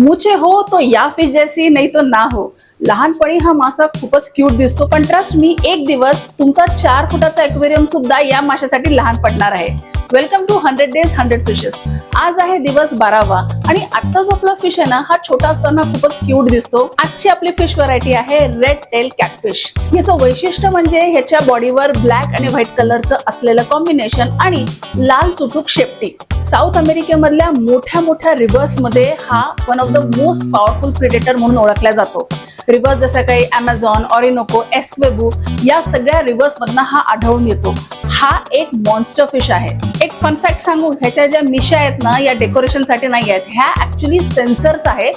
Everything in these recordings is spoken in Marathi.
मुझे हो तो या फिश जैसी नहीं तो ना हो. लहानपणी हा मासा खूपच क्यूट दिसतो, पण ट्रस्ट मी, एक दिवस तुमचा 4 फुटाचा एक्वेरियम सुद्धा या माशासाठी लहान पडणार आहे. Welcome to 100 days 100 fishes. आज आहे दिवस 12वा आणि आजचा जो आपला फिश आहे ना, हा छोटा असताना खूपच क्यूट दिसतो. आजची आपली फिश व्हरायटी आहे रेड टेल कॅटफिश. याचं वैशिष्ट्य म्हणजे ह्याच्या बॉडीवर ब्लॅक आणि व्हाईट कलरचं असलेलं कॉम्बिनेशन आणि लाल चुटूक शेपटी. साऊथ अमेरिकेमधल्या मोठ्या मोठ्या रिव्हर्स मध्ये हा one of the most powerful predator म्हणून ओळखला जातो. रिव्हर्स जसं काही अमेझॉन, ऑरिनोको, एस्क्वेबू या सगळ्या रिव्हर्स मधनं हा आढळून येतो. हा एक मॉन्स्टर फिश आहे. एक फन फॅक्ट सांगू, ह्याच्या ज्या मिशा आहेत ना, या डेकोरेशन साठी नाही आहेत, ह्या ऍक्च्युली सेन्सर्स आहे.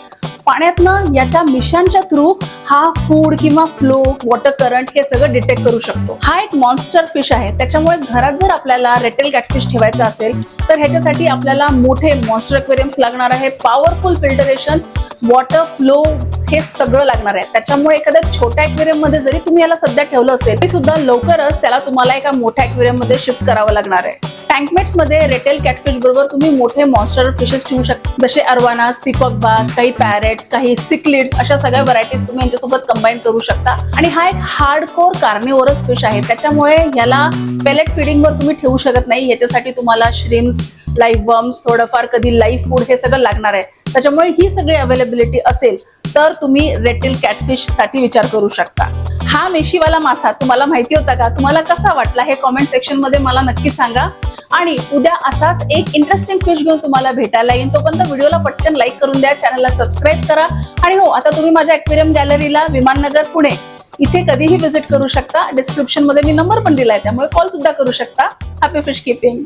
पाण्यातनं याच्या मिशांच्या थ्रू हा फूड किंवा फ्लो, वॉटर करंट हे सगळं डिटेक्ट करू शकतो. हा एक मॉन्स्टर फिश आहे. त्याच्यामुळे घरात जर आपल्याला रेड टेल कॅटफिश ठेवायचा असेल तर ह्याच्यासाठी आपल्याला मोठे मॉन्स्टर एक्वेरियम्स लागणार आहे, पॉवरफुल फिल्टरेशन, वॉटर फ्लो हे सगळं लागणार आहे. त्याच्यामुळे एखाद्या छोट्या एक्वेरियम मध्ये जरी तुम्ही याला सध्या ठेवलं असेल तरी सुद्धा लवकरच त्याला तुम्हाला एका मोठ्या एक्वेरियम मध्ये शिफ्ट करावं लागणार आहे. टँकमेट्स मध्ये रेड टेल कॅटफिश बरोबर तुम्ही मोठे मॉन्स्टर फिशेस ठेवू शकता, जसे अरवानास, पिकॉक बास, काही पॅरेट्स, काही सिक्लिड्स, अशा सगळ्या व्हरायटीज तुम्ही यांच्यासोबत कंबाईन करू शकता. आणि हा एक हार्डकोर कार्निवोरस फिश आहे. त्याच्यामुळे याला पेलेट फीडिंग वर तुम्ही ठेवू शकत नाही. याच्यासाठी तुम्हाला श्रिम्स, लाईव्ह वर्म्स, थोडंफार कधी लाईव्ह फूड हे सगळं लागणार आहे. त्याच्यामुळे ही सगळी अवेलेबिलिटी असेल तर तुम्ही रेड टेल कॅटफिश साठी विचार करू शकता. हा मेशीवाला मासा तुम्हाला माहिती होता का? तुम्हाला कसा वाटला हे कॉमेंट सेक्शन मध्ये मला नक्की सांगा. आणि उद्या असाच एक इंटरेस्टिंग फिश घेऊन तुम्हाला भेटायला येईन. तोपर्यंत व्हिडिओला पटकन लाईक करून द्या, चॅनलला सबस्क्राईब करा. आणि हो, आता तुम्ही माझ्या एक्वेरियम गॅलरीला विमाननगर पुणे इथे कधीही व्हिजिट करू शकता. डिस्क्रिप्शन मध्ये मी नंबर पण दिलाय, त्यामुळे कॉल सुद्धा करू शकता. Happy fish keeping.